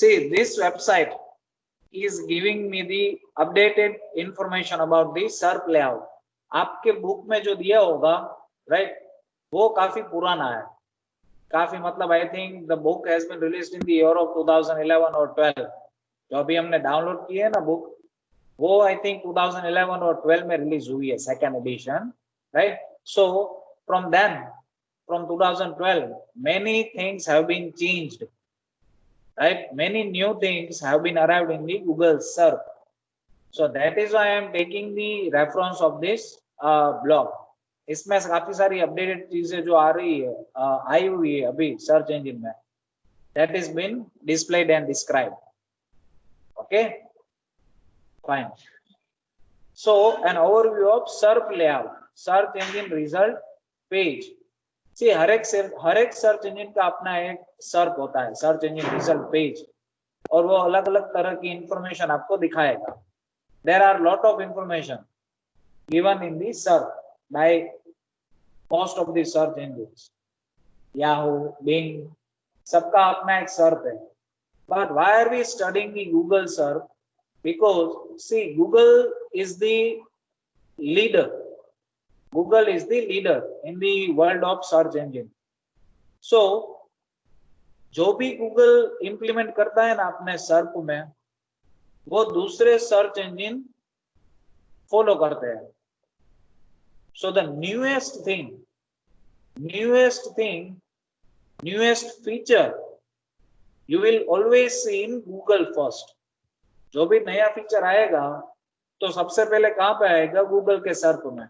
see this website is giving me the updated information about the SERP layout. आपके book में जो दिया होगा राइट वो काफी पुराना है, काफी मतलब I think the book has been released in the year of 2011 और 12। जो अभी हमने डाउनलोड की है ना बुक वो आई थिंक 2011 और 12 में रिलीज हुई है, second edition right. So from then from 2012 many things have been changed, right? Many new things have been arrived in the Google SERP. So that is why I am taking the reference of this blog. इसमें काफी सारी updated चीजें जो आ रही है आई हुई है अभी सर्च इंजन में, that is been displayed and described. Okay, fine. So an overview of SERP layout, search engine result page. See, हर एक सर्च इंजन का अपना एक सर्प होता है, सर्च इंजन रिजल्ट पेज, और वो अलग अलग तरह की इंफॉर्मेशन आपको दिखाएगा। There are lot of information given in the SERP by most of the search engines, Yahoo, Bing, सबका अपना एक सर्प है। But why are we studying the Google SERP? Because see Google is the leader, Google is the leader in the world of search engine. So जो भी Google implement करता है ना अपने सर्प में वो दूसरे सर्च इंजन फॉलो करते हैं। So the newest feature you will always see in Google first. जो भी नया फीचर आएगा तो सबसे पहले कहाँ पे आएगा? गूगल के सर्प में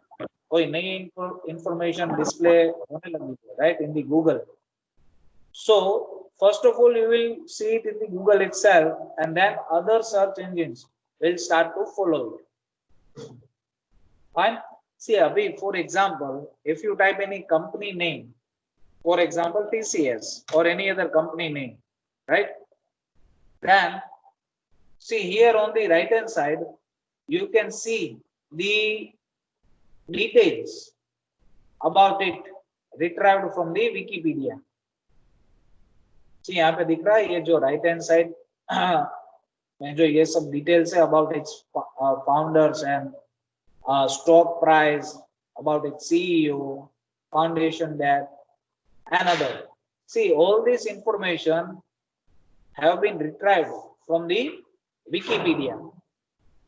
कोई नई इंफॉर्मेशन डिस्प्ले होने लगी है right in the Google. So first of all you will see it in the Google itself and then other search engines will start to follow it. Fine. See अभी for example if you type any company name, for example TCS or any other company name, right? Then see here on the right hand side you can see the details about it retrieved from the Wikipedia. See यहाँ पे दिख रहा है ये जो right hand side में जो ये सब डिटेल्स है about its founders and stock price, about its CEO, foundation date and other. See all this information have been retrieved from the Wikipedia.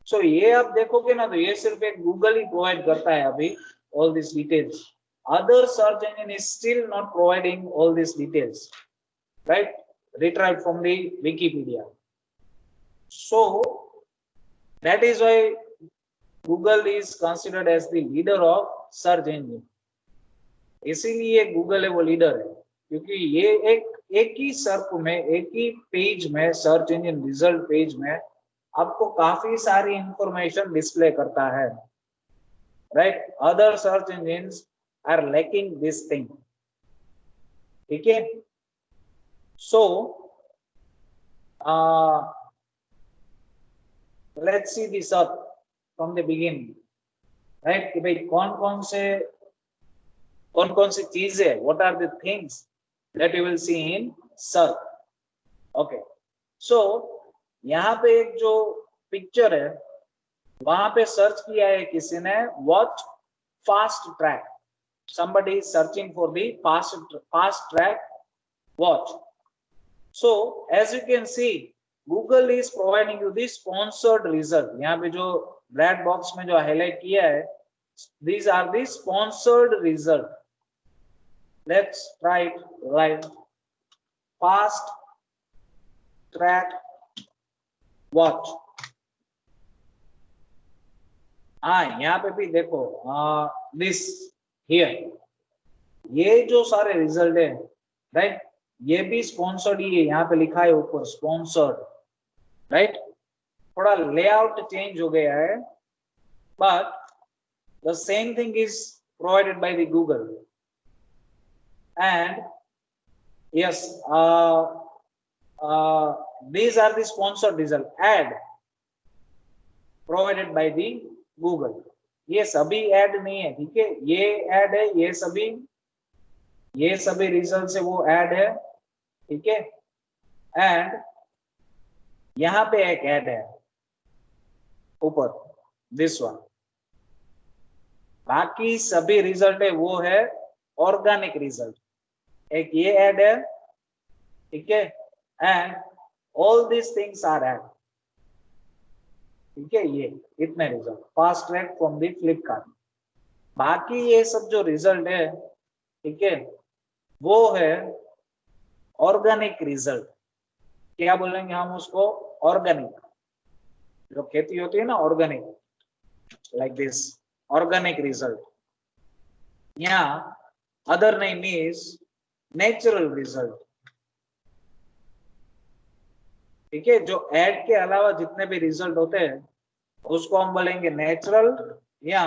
So ये आप देखोगे ना तो ये सिर्फ एक गूगल ही प्रोवाइड करता है अभी all these details. Other search engine is still not providing all these details, right? Retrieved from the Wikipedia. So that is why Google is considered as the leader of search engine. इसीलिए Google है वो leader है क्योंकि ये एक ही SERP में, एक ही पेज में, सर्च इंजन रिजल्ट पेज में आपको काफी सारी इंफॉर्मेशन डिस्प्ले करता है right. Other search engines are lacking this thing, ठीक है। So let's see this search from the beginning right कि भाई कौन कौन सी चीजें, what are the things that you will see in search. Okay, so यहाँ पे एक जो पिक्चर है वहां पे सर्च किया है किसी ने, watch fast track. somebody is searching for the fast track watch. So as you can see Google is providing you the sponsored result. यहाँ पे जो रेड बॉक्स में जो हाईलाइट किया है, these are the sponsored result. Let's try it right. Fast track watch. हाँ यहाँ पे भी देखो दिस हियर, ये जो सारे रिजल्ट है राइट, ये भी स्पॉन्सर्ड ही है, यहाँ पे लिखा है ऊपर स्पॉन्सर्ड राइट। थोड़ा लेआउट चेंज हो गया है but the same thing is provided by the Google and yes these are the sponsored result ad provided by the Google. ये सभी ऐड नहीं है, ठीक है, ये ऐड है, ये सभी रिजल्ट से वो ऐड है, ठीक है। एंड यहाँ पे एक ऐड है ऊपर, दिस वन। बाकी सभी रिजल्ट है वो है ऑर्गेनिक रिजल्ट। एक ये ऐड है, ठीक है, and all this things R add, ठीक है। ये इतने result fast track from the Flipkart. बाकी ये सब जो रिजल्ट है, ठीक है, वो है ऑर्गेनिक रिजल्ट। क्या बोलेंगे हम उसको? ऑर्गेनिक। जो खेती होती है ना organic, like this organic result. यहाँ other name is natural result, ठीक है। जो ऐड के अलावा जितने भी रिजल्ट होते हैं उसको हम बोलेंगे नेचुरल या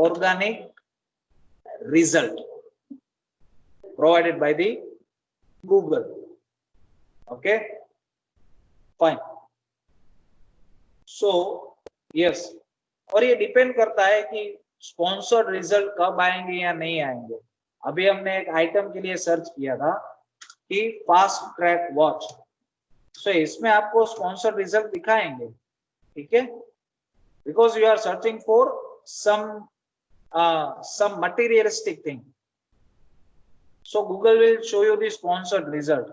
organic result provided by the Google. Okay fine. So yes, और ये डिपेंड करता है कि स्पॉन्सर्ड रिजल्ट कब आएंगे या नहीं आएंगे। अभी हमने एक आइटम के लिए सर्च किया था कि फास्ट ट्रैक वॉच, सो इसमें आपको स्पॉन्सर्ड रिजल्ट दिखाएंगे, ठीक है, because you are searching for some materialistic thing, so Google will show you the sponsored result.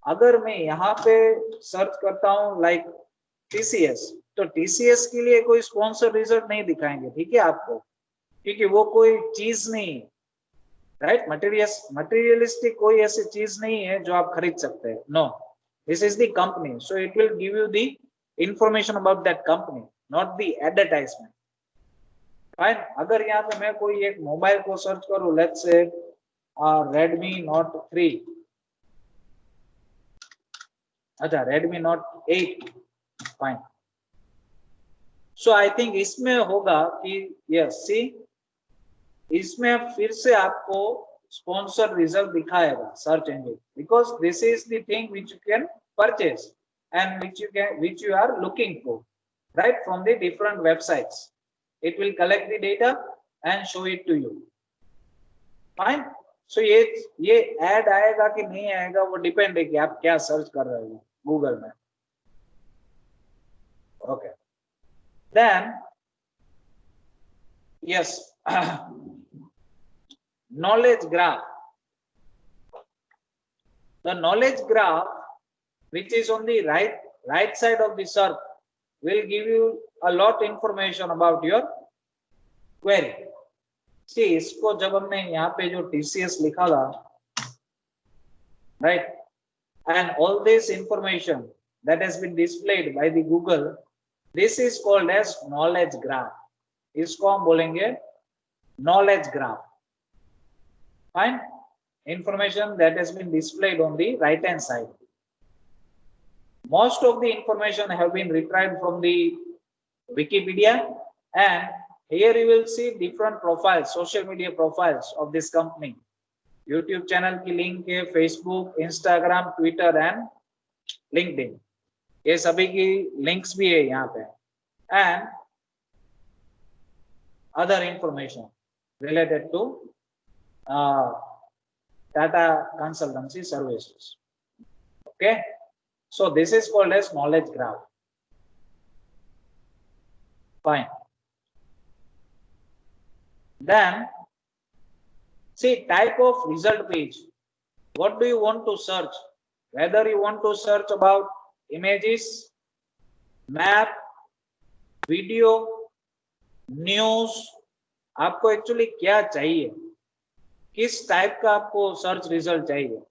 अगर मैं यहाँ पे सर्च करता हूँ लाइक TCS, तो TCS के लिए कोई स्पॉन्सर्ड रिजल्ट नहीं दिखाएंगे, ठीक है आपको, क्योंकि वो कोई चीज नहीं है, राइट। मटेरियलिस्टिक कोई ऐसी चीज नहीं है जो आप खरीद सकते हैं। No, this is the company, so it will give you the information about that company, not the advertisement. Fine. अगर यहाँ पे मैं कोई एक मोबाइल को सर्च करूँ, लेट्स से Redmi Note 3, अच्छा Redmi Note 8, फाइन। सो आई थिंक इसमें होगा कि यस सी, इसमें फिर से आपको स्पॉन्सर्ड रिजल्ट दिखाएगा search engine, because this is the thing which you can purchase and which you are looking for, right, from the different websites. It will collect the data and show it to you. Fine. So ये add आएगा कि नहीं आएगा वो depend है कि आप क्या सर्च कर रहे हो गूगल में। Okay then yes, knowledge graph. The knowledge graph, which is on the right side of the SERP, will give you a lot information about your query. See, इसको जब हमने यहाँ पे जो TCS लिखा था, right, and all this information that has been displayed by the Google, this is called as knowledge graph. इसको हम बोलेंगे knowledge graph. Fine. Information that has been displayed on the right hand side. Most of the information have been retrieved from the Wikipedia, and here you will see different profiles, social media profiles of this company. YouTube channel की link है, Facebook, Instagram, Twitter and LinkedIn, ये सभी की links भी है यहाँ पे, and other information related to data consultancy services. Okay, so this is called as knowledge graph. Fine. Then see type of result page. What do you want to search? Whether you want to search about images, map, video, news, आपको actually क्या चाहिए, किस type का आपको search result चाहिए,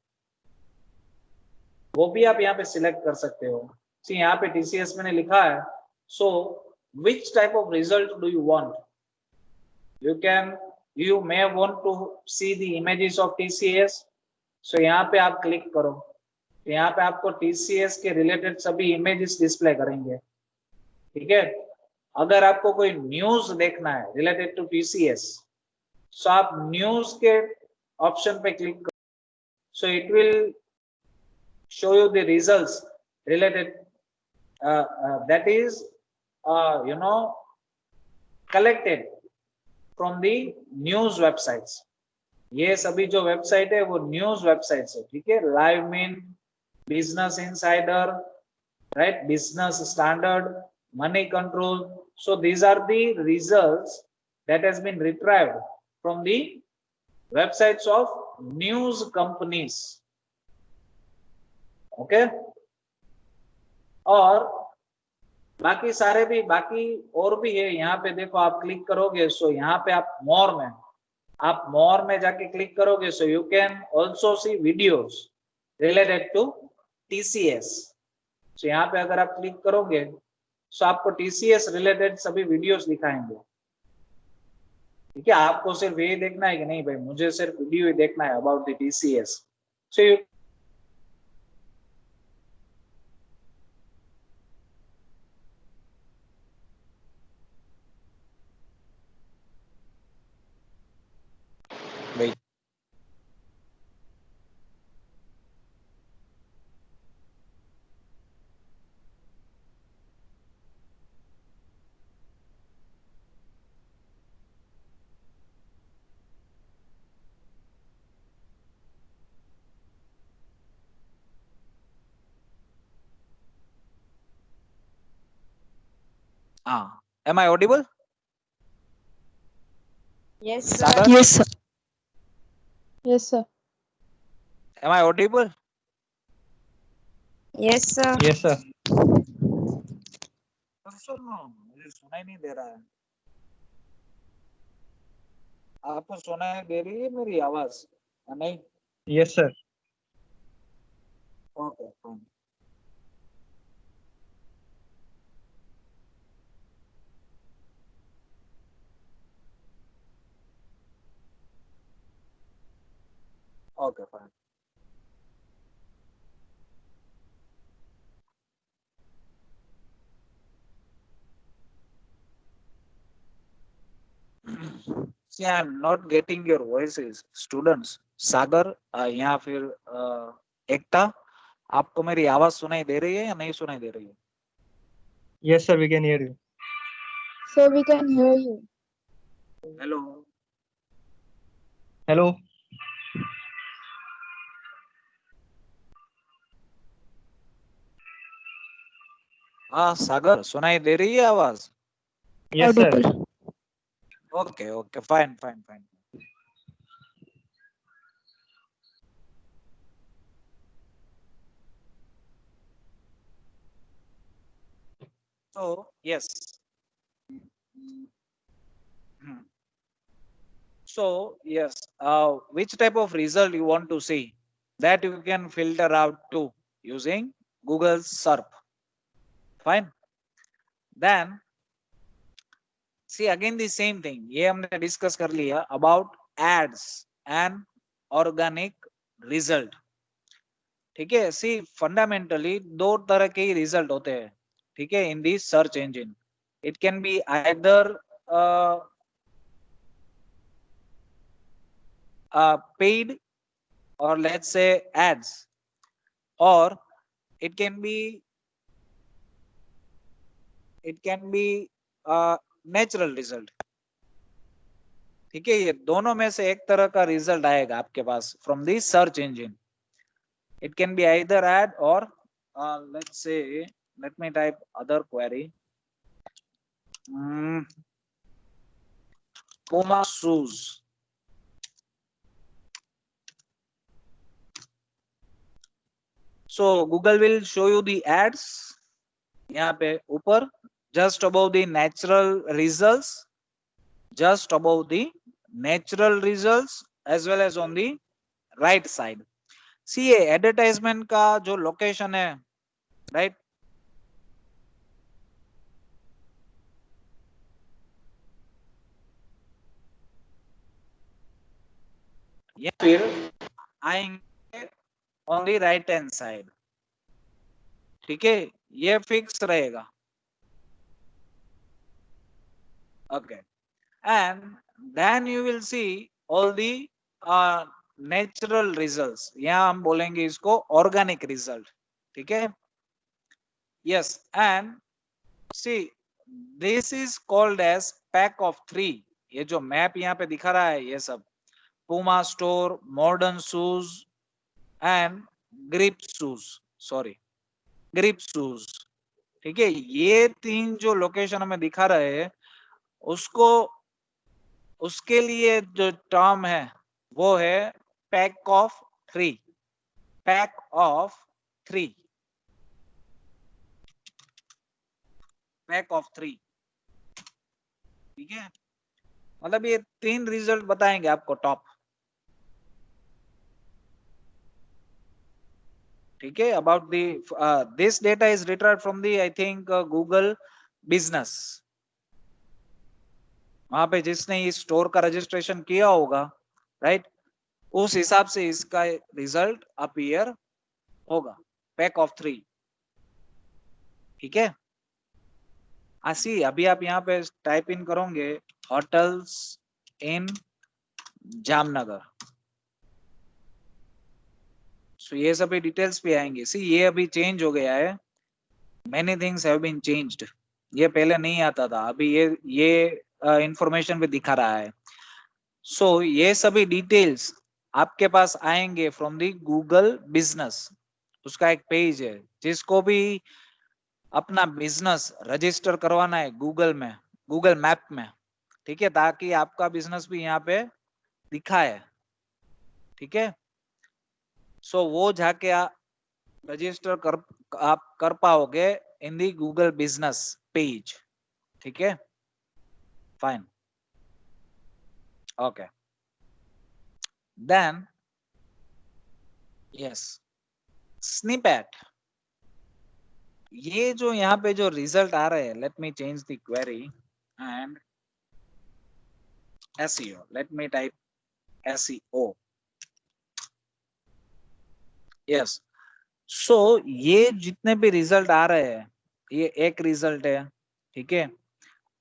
वो भी आप यहाँ पे सिलेक्ट कर सकते हो। सी यहाँ पे TCS मैंने लिखा है, so which type of result do you want? you may want to see the images of TCS, so यहाँ पे आप क्लिक करो, यहाँ पे आपको TCS के रिलेटेड सभी इमेजेस डिस्प्ले करेंगे, ठीक है। अगर आपको कोई न्यूज देखना है रिलेटेड टू TCS, सो आप न्यूज के ऑप्शन पे क्लिक करो, सो it will show you the results related that is collected from the news websites. ये सभी जो वेबसाइट है वो न्यूज वेबसाइट्स है, ठीक है। Live mean, business insider, right? Business standard, money control. So these are the results that has been retrieved from the websites of news companies. Okay, और बाकी सारे भी बाकी और भी है यहाँ पे देखो आप क्लिक करोगे सो यहाँ पे आप मोर में जाके क्लिक करोगे so you can also see videos related to TCS. So यहाँ पे अगर आप क्लिक करोगे सो आपको टीसीएस रिलेटेड सभी वीडियोस दिखाएंगे। ठीक है, आपको सिर्फ ये देखना है कि नहीं भाई मुझे सिर्फ वीडियो ही देखना है about the TCS. So you भाई हाँ, am I audible? Yes, sir. Sagar, Yes, sir. Yes, sir. am I audible? Yes, sir. Yes, sir. सुनो, मुझे सुनाई नहीं दे रहा है। आपको सुनाई दे रही है मेरी आवाज? नहीं? Yes, sir. Okay, fine. Okay, fine. See, I am not getting your voices, students. सागर या फिर एकता, आपको मेरी आवाज सुनाई दे रही है या नहीं सुनाई दे रही है? Yes, sir. We can hear you. Sir, we can hear you. Hello, Hello. हाँ सागर, सुनाई दे रही है आवाज? Yes, sir. Audible. Okay okay, fine fine fine. So yes. So yes, which type of result you want to see, that you can filter out to using Google SERP. Fine. Then see again the same thing. ये हमने discuss कर लिया about ads and organic result. ठीक है, सी fundamentally दो तरह के ही result होते हैं, ठीक है, in the search engine. It can be either paid or let's say ads, or it can be natural result। ठीक है, ये दोनों में से एक तरह का रिजल्ट आएगा आपके पास from the search engine. It can be either ad or let's say, let me type other query. Puma shoes. So Google will show you the ads यहाँ पे ऊपर, just above the natural results, just above the natural results as well as on the right side. See ये advertisement का जो location है, right? या फिर आएंगे on the right hand side। ठीक है, ये फिक्स रहेगा। Okay, and then you will see all the natural results। यहाँ हम बोलेंगे इसको organic result। ठीक है, yes, and see this is called as pack of 3। ये जो मैप यहाँ पे दिखा रहा है ये सब Puma store, modern shoes and grip shoes, sorry, grip shoes. ठीक है, ये 3 जो लोकेशन हमें दिखा रहे हैं उसको, उसके लिए जो टर्म है वो है pack of 3, pack of 3, pack of 3। ठीक है, मतलब ये 3 रिजल्ट बताएंगे आपको टॉप। ठीक है, about the this data is retrieved from the I think Google business. वहां पे जिसने इस स्टोर का रजिस्ट्रेशन किया होगा, राइट, उस हिसाब से इसका रिजल्ट अपीयर होगा, पैक ऑफ 3। ठीक है, ऐसी अभी आप यहाँ पे टाइप इन करोगे होटल्स इन जामनगर, सो ये सभी डिटेल्स भी आएंगे। सी ये अभी चेंज हो गया है, many things have been changed. ये पहले नहीं आता था, अभी ये इंफॉर्मेशन भी दिखा रहा है। सो ये सभी डिटेल्स आपके पास आएंगे फ्रॉम दी गूगल बिजनेस। उसका एक पेज है, जिसको भी अपना बिजनेस रजिस्टर करवाना है गूगल में, गूगल मैप में, ठीक है, ताकि आपका बिजनेस भी यहाँ पे दिखा है। ठीक है, सो वो जाके आप रजिस्टर कर पाओगे in the Google business page. ठीक है, fine, okay, then yes snippet. ये जो यहाँ पे जो रिजल्ट आ रहे हैं, let me change the query and SEO, let me type SEO, yes. So ये जितने भी रिजल्ट आ रहे हैं, ये एक रिजल्ट है, ठीक है,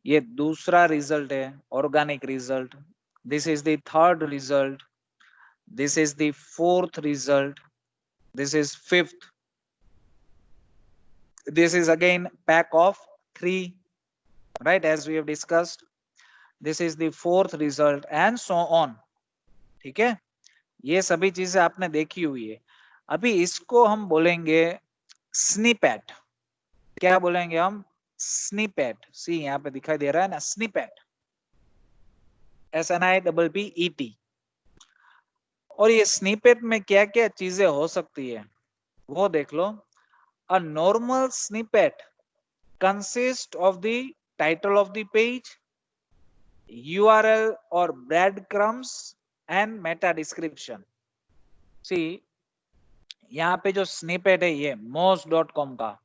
ये दूसरा रिजल्ट है organic result, this is the third result, this is the fourth result, this is fifth, this is again pack of 3, right, as we have discussed, this is the fourth result and so on। ठीक है, ये सभी चीजें आपने देखी हुई है। अभी इसको हम बोलेंगे स्निपेट। क्या बोलेंगे हम? स्निपेट। सी यहाँ पे दिखाई दे रहा है ना, स्निपेट, SNIPPET। और ये स्निपेट में क्या क्या चीजें हो सकती है वो देख लो। A normal snippet consists of the title of the page, URL or breadcrumbs and meta description। See, यहाँ पे जो स्निपेट है ये moz.com का,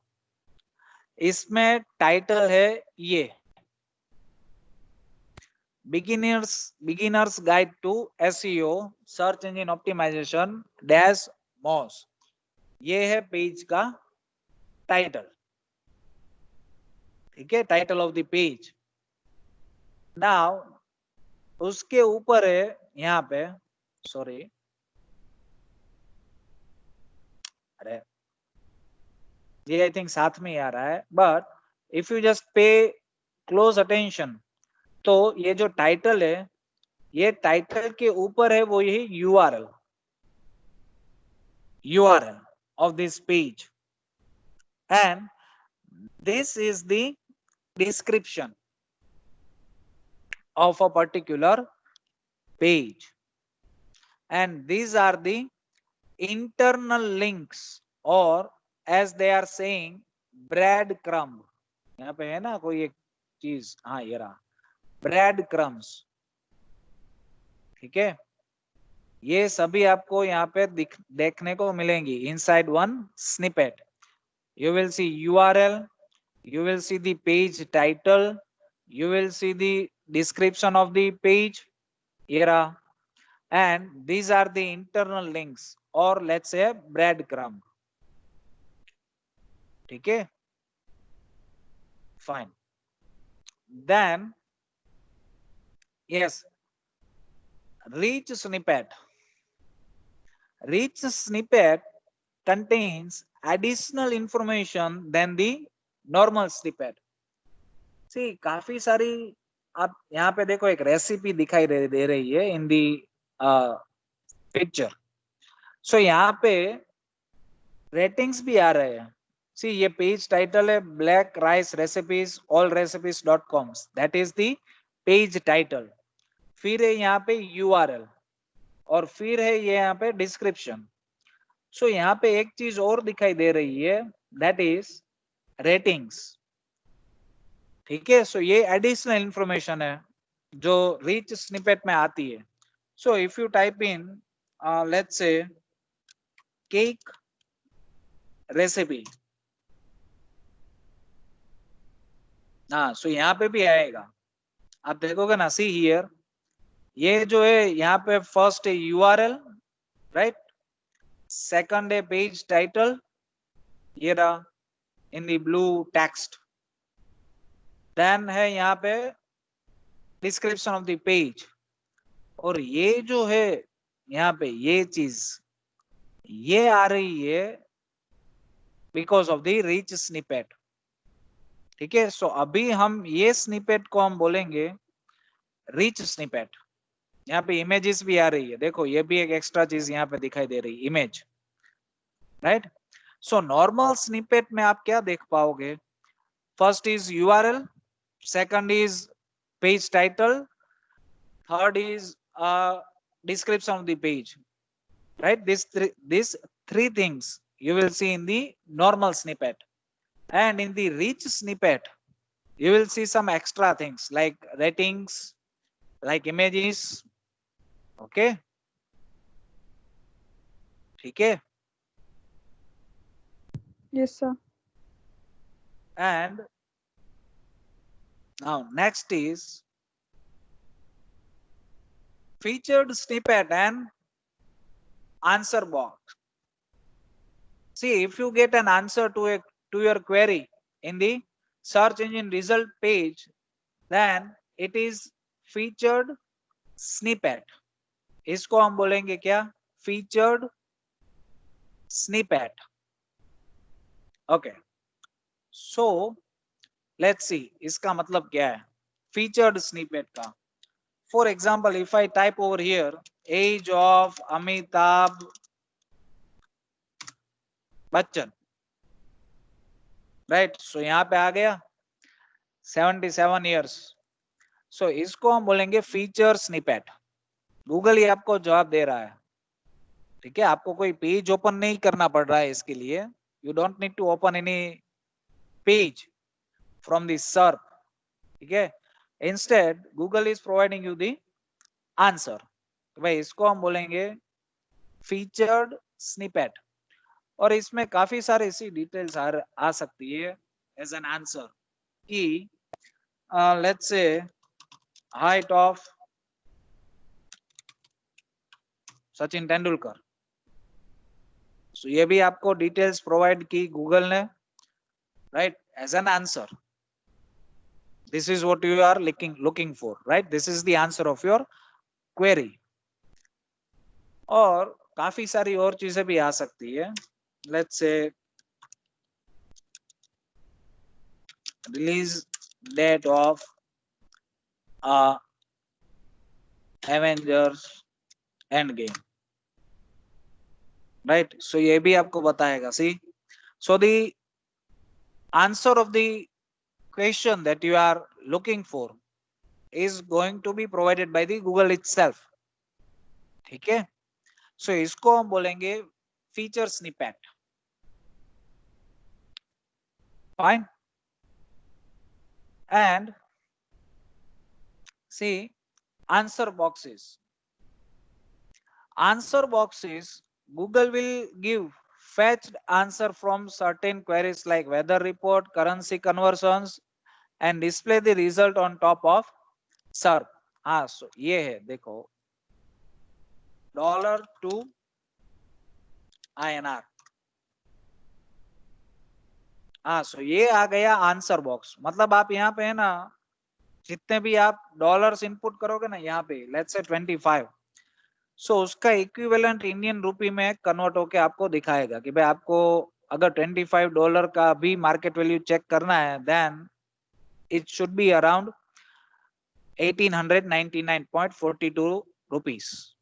इसमें टाइटल है ये beginners guide to SEO search engine optimization dash moz। ये है पेज का टाइटल। ठीक है, title of the page. Now उसके ऊपर है यहाँ पे, सॉरी, अरे ये आई थिंक साथ में ही आ रहा है, बट इफ यू जस्ट पे क्लोज अटेंशन, तो ये जो टाइटल है, ये टाइटल के ऊपर है वो यही URL of this page, and this is the description of a particular page, and these are the internal links, or as they are saying breadcrumb। यहाँ पे है ना कोई एक चीज, हाँ ये रहा breadcrumbs। ठीक है, ये सभी आपको यहाँ पे देखने को मिलेंगी inside one snippet. You will see URL, you will see the page title, you will see the description of the page era, and these are the internal links, or let's say breadcrumb। ठीक है, fine, then yes, rich snippet contains additional information than the normal snippet। See, काफी सारी, आप यहाँ पे देखो एक recipe दिखाई दे रही है इन दी पिक्चर। सो यहाँ पे रेटिंग्स भी आ रहे हैं। सी ये पेज टाइटल है black rice recipes all recipes.com, that is the page title. फिर है यहाँ पे URL और फिर है ये यहाँ पे डिस्क्रिप्शन। सो यहाँ पे एक चीज और दिखाई दे रही है, दैट इज रेटिंग्स। ठीक है, सो ये एडिशनल इंफॉर्मेशन है जो रिच स्निपेट में आती है। So if you type in let's say cake recipe, हाँ सो यहाँ पे भी आएगा, आप देखोगे ना, सी हियर, ये जो है यहाँ पे फर्स्ट है URL, राइट, सेकंड है पेज टाइटल, ये रहा in the blue text, then है यहाँ पे डिस्क्रिप्शन ऑफ द पेज, और ये जो है यहाँ पे ये चीज ये आ रही है because of the rich snippet. ठीक है, सो अभी हम ये स्निपेट को हम बोलेंगे रिच स्निपेट। यहाँ पे इमेजेस भी आ रही है, देखो ये भी एक एक्स्ट्रा चीज यहाँ पे दिखाई दे रही है, image, right. So normal snippet में आप क्या देख पाओगे, first is URL, second is page title, third is description of the page, right? These three things you will see in the normal snippet, and in the rich snippet you will see some extra things like ratings, like images, okay, ठीक है, Yes, sir. and now next is featured snippet and answer box. See, if you get an answer to your query in the search engine result page, then it is featured snippet. इसको हम बोलेंगे क्या, featured snippet. Okay, so let's see इसका मतलब क्या है featured snippet का। For example, if I type over here age of Amitabh Bachchan, right, so यहाँ पे आ गया 77 years, so इसको हम बोलेंगे feature snippet। गूगल ही आपको जवाब दे रहा है, ठीक है, आपको कोई पेज ओपन नहीं करना पड़ रहा है इसके लिए, you don't need to open any page from the search, ठीक है, instead Google is providing you the answer. तो भाई इसको हम बोलेंगे फीचर्ड स्निपेट, और इसमें काफी सारे ऐसी डिटेल्स आ सकती है एज एन आंसर कि let's say height of Sachin Tendulkar, so ये भी आपको डिटेल्स प्रोवाइड की गूगल ने, right, as an answer. This is what you are looking for, right, this is the answer of your query. और काफी सारी और चीजें भी आ सकती है, let's say release date of Avengers Endgame, right, so ये भी आपको बताएगा। See, so the answer of the question that you are looking for is going to be provided by the Google itself, ठीक है, सो इसको हम बोलेंगे feature snippet, fine. And see answer boxes Google will give fetched answer from certain queries like weather report, currency conversions, and display the result on top of Surf. हाँ, सो ये है, देखो $2 INR, हाँ, सो ये आ गया आंसर बॉक्स। मतलब आप यहाँ पे है ना, जितने भी आप डॉलर्स इनपुट करोगे ना यहाँ पे, लेट्स से 25, सो उसका इक्विवेलेंट इंडियन रूपी में कन्वर्ट होके आपको दिखाएगा कि भाई आपको अगर $25 का भी मार्केट वैल्यू चेक करना है, then it should be around 1899.42 rupees.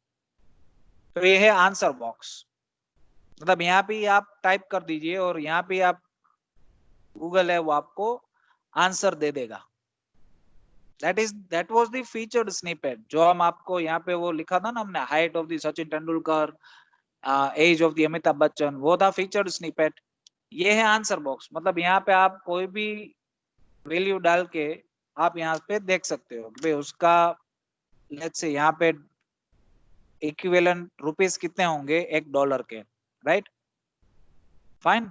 तो ये है आंसर बॉक्स, मतलब यहाँ पे आप टाइप कर दीजिए और यहाँ पे आप गूगल है वो आपको आंसर दे देगा। that was the featured snippet जो हम आपको यहाँ पे वो लिखा था ना हमने, height of the Sachin Tendulkar, age of the Amitabh Bachchan, वो था फीचर्ड स्निपेट। ये है आंसर बॉक्स, मतलब यहाँ पे आप कोई भी वैल्यू डाल के आप यहाँ पे देख सकते हो कि भाई उसका लेट्स से यहाँ पे इक्विवेलेंट रुपीस कितने होंगे $1 के, राइट? Fine,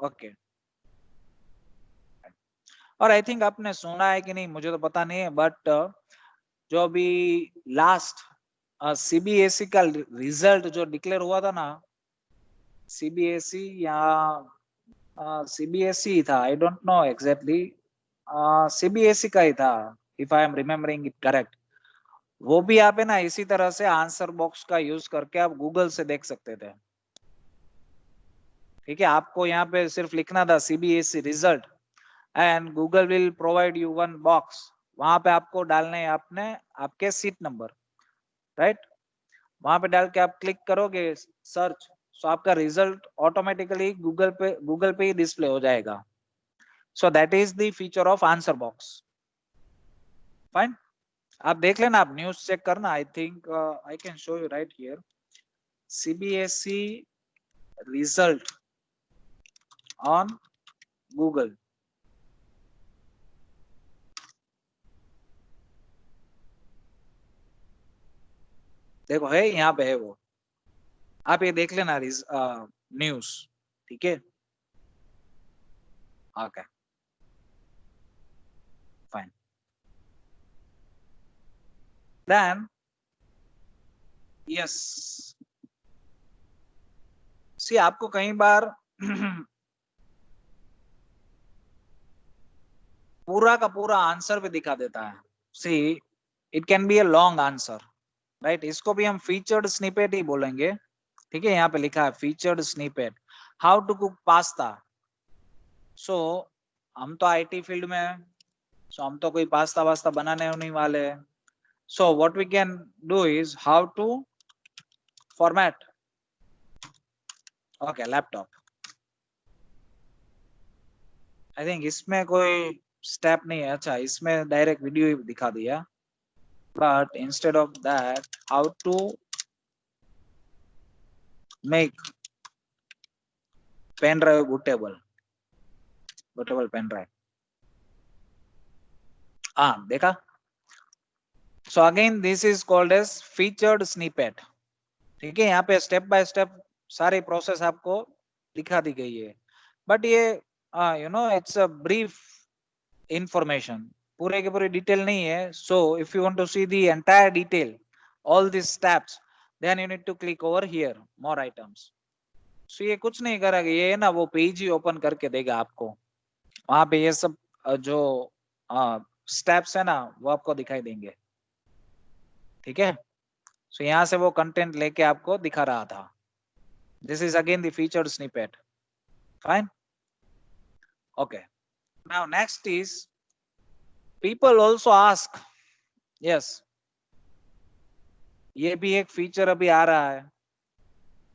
okay. और आई थिंक आपने सुना है कि नहीं मुझे तो पता नहीं है, बट जो अभी लास्ट सीबीएसई का रिजल्ट जो डिक्लेयर हुआ था ना, सीबीएसई या सीबीएसई था, I don't know exactly, CBSE का ही था if I am remembering it correct. वो भी आप है ना इसी तरह से आंसर बॉक्स का यूज करके आप गूगल से देख सकते थे। ठीक है, आपको यहाँ पे सिर्फ लिखना था CBSE result and Google will provide you one box. वहां पे आपको डालने हैं आपने आपके सीट नंबर, राइट? वहां पे डाल के आप क्लिक करोगे सर्च, तो आपका रिजल्ट ऑटोमेटिकली गूगल पे ही डिस्प्ले हो जाएगा। So that is the feature of answer box. Fine, आप देख लेना, आप न्यूज चेक करना। I think I can show you right here, CBSE result on Google. देखो है यहाँ पे है वो, आप ये देख लेना न्यूज। ठीक है, ओके फाइन। देन यस, सी आपको कई बार पूरा का पूरा आंसर भी दिखा देता है। See it can be a long answer, right? इसको भी हम फीचर्ड स्निपेट ही बोलेंगे। ठीक है, यहाँ पे लिखा है featured snippet, how to cook pasta. So हम तो आईटी फील्ड में हैं, सो हम तो कोई पास्ता वास्ता बनाने नहीं वाले हैं। So what we can do is how to format, okay, laptop. I think इसमें कोई स्टेप नहीं है, अच्छा इसमें डायरेक्ट वीडियो ही दिखा दिया, but instead of that how to make pen drive bootable pen drive। देखा? so again this is called as featured snippet। ठीक है, यहाँ पे स्टेप बाय स्टेप सारी प्रोसेस आपको दिखा दी गई है, बट ये you know it's a brief information, पूरे के पूरे डिटेल नहीं है। So if you want to see the entire detail all this steps, then you need to click over here more items. So ये कुछ नहीं करेगा, ये है ना वो पेज ही ओपन करके देगा आपको, वहां पे ये सब जो स्टेप्स है ना वो आपको दिखाई देंगे। ठीक है, सो यहाँ से वो कंटेंट लेके आपको दिखा रहा था। This is again the featured snippet. Fine, okay. Now next is people also ask, yes ये भी एक फीचर अभी आ रहा है।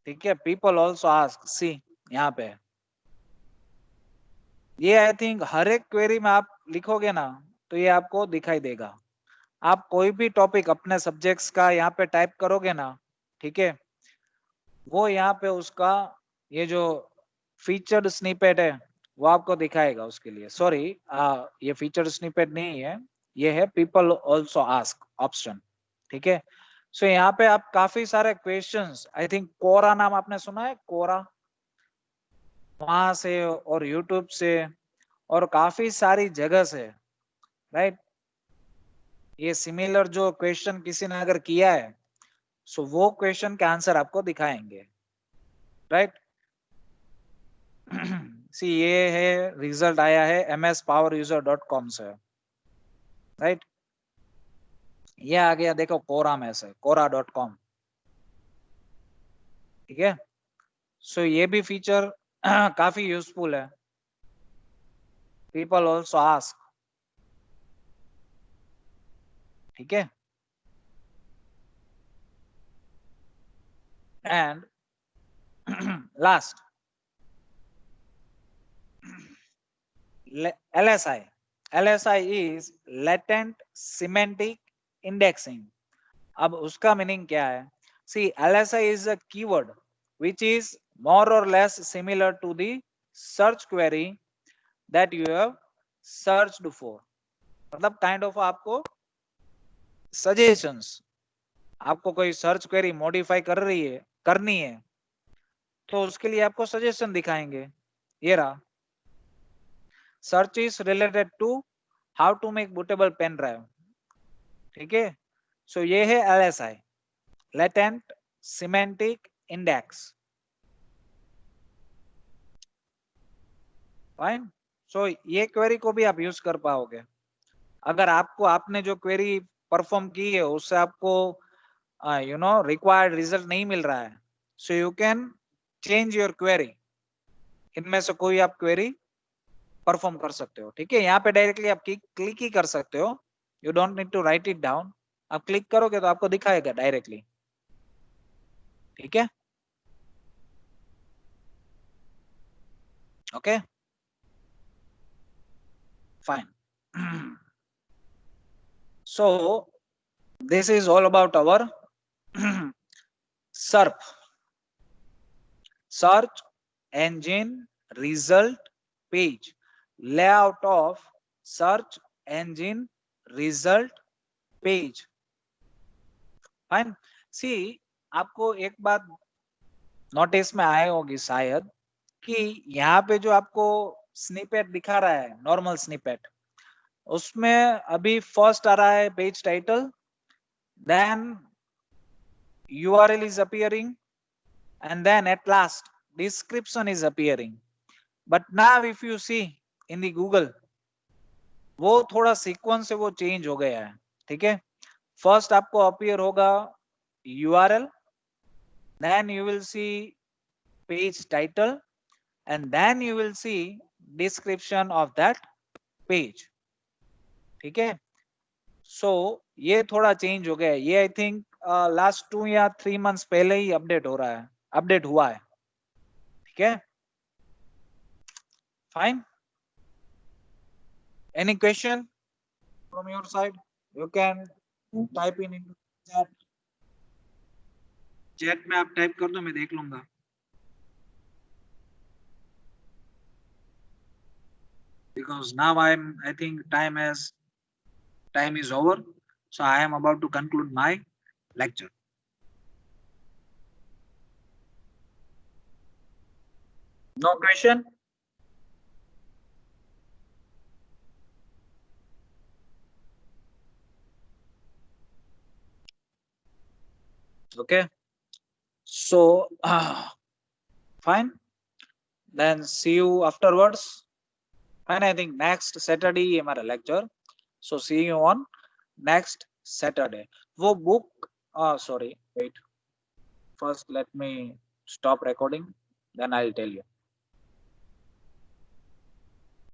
ठीक है, पीपल ऑल्सो आस्क, सी यहाँ पे ये आई थिंक हर एक क्वेरी में आप लिखोगे ना तो ये आपको दिखाई देगा। आप कोई भी टॉपिक अपने सब्जेक्ट्स का यहाँ पे टाइप करोगे ना, ठीक है, वो यहाँ पे उसका ये जो फीचर्ड स्निपेट है वो आपको दिखाएगा। उसके लिए सॉरी, ये फीचर्ड स्निपेट नहीं है, ये है पीपल ऑल्सो आस्क ऑप्शन। ठीक है, सो यहाँ पे आप काफी सारे क्वेश्चंस, आई थिंक कोरा नाम आपने सुना है, कोरा, वहां से और यूट्यूब से और काफी सारी जगह से, राइट? ये सिमिलर जो क्वेश्चन किसी ने अगर किया है, सो वो क्वेश्चन के आंसर आपको दिखाएंगे, राइट? सी ये है रिजल्ट आया है mspoweruser.com से, राइट? ये आ गया देखो कोरा में से, कोरा.com। ठीक है, सो ये भी फीचर काफी यूजफुल है, पीपल ऑल्सो आस्क। ठीक है, and last LSI. LSI is latent semantic indexing. अब उसका मीनिंग क्या है? See, LSI is a keyword which is more or less similar to the search query that you have searched for. मतलब kind of आपको suggestions, आपको कोई search query modify करनी है तो उसके लिए आपको सजेशन दिखाएंगे. ये रहा. Search is related to how to make bootable pen drive. ठीक है. सो ये है LSI, latent semantic index. Fine. So ये क्वेरी को भी आप यूज कर पाओगे. अगर आपने जो क्वेरी परफॉर्म की है उससे आपको रिक्वायर्ड रिजल्ट नहीं मिल रहा है, सो you can change your query. इनमें से कोई आप क्वेरी परफॉर्म कर सकते हो. ठीक है. यहाँ पे डायरेक्टली आप क्लिक ही कर सकते हो. You don't need to write it down. आप क्लिक करोगे तो आपको दिखाएगा डायरेक्टली. ठीक है. Okay. Fine. So this is all about our SERP, search engine result page, layout of search engine result page. Fine. See, आपको एक बात नोटिस में आए होगी शायद कि यहाँ पे जो आपको स्निपेट दिखा रहा है, नॉर्मल स्निपेट, उसमें अभी फर्स्ट आ रहा है page title, then URL is appearing, and then at last description is appearing. But now if you see in the Google, वो थोड़ा सीक्वेंस से वो चेंज हो गया है. ठीक है. फर्स्ट आपको अपीयर होगा URL, then you will see page title, and then you will see description of that page. ठीक है. सो ये थोड़ा चेंज हो गया है. ये आई थिंक लास्ट 2 या 3 मंथ्स पहले ही अपडेट हुआ है. ठीक है. Fine. Any question from your side? You can type in chat. Chat में आप टाइप कर दो, मैं देख लूंगा. Because now I think time is over, so I am about to conclude my lecture. No question? Okay. So fine. Then see you afterwards. Fine. I think next Saturday is my lecture. So see you on next Saturday. वो book, sorry, wait. First let me stop recording, then I'll tell you.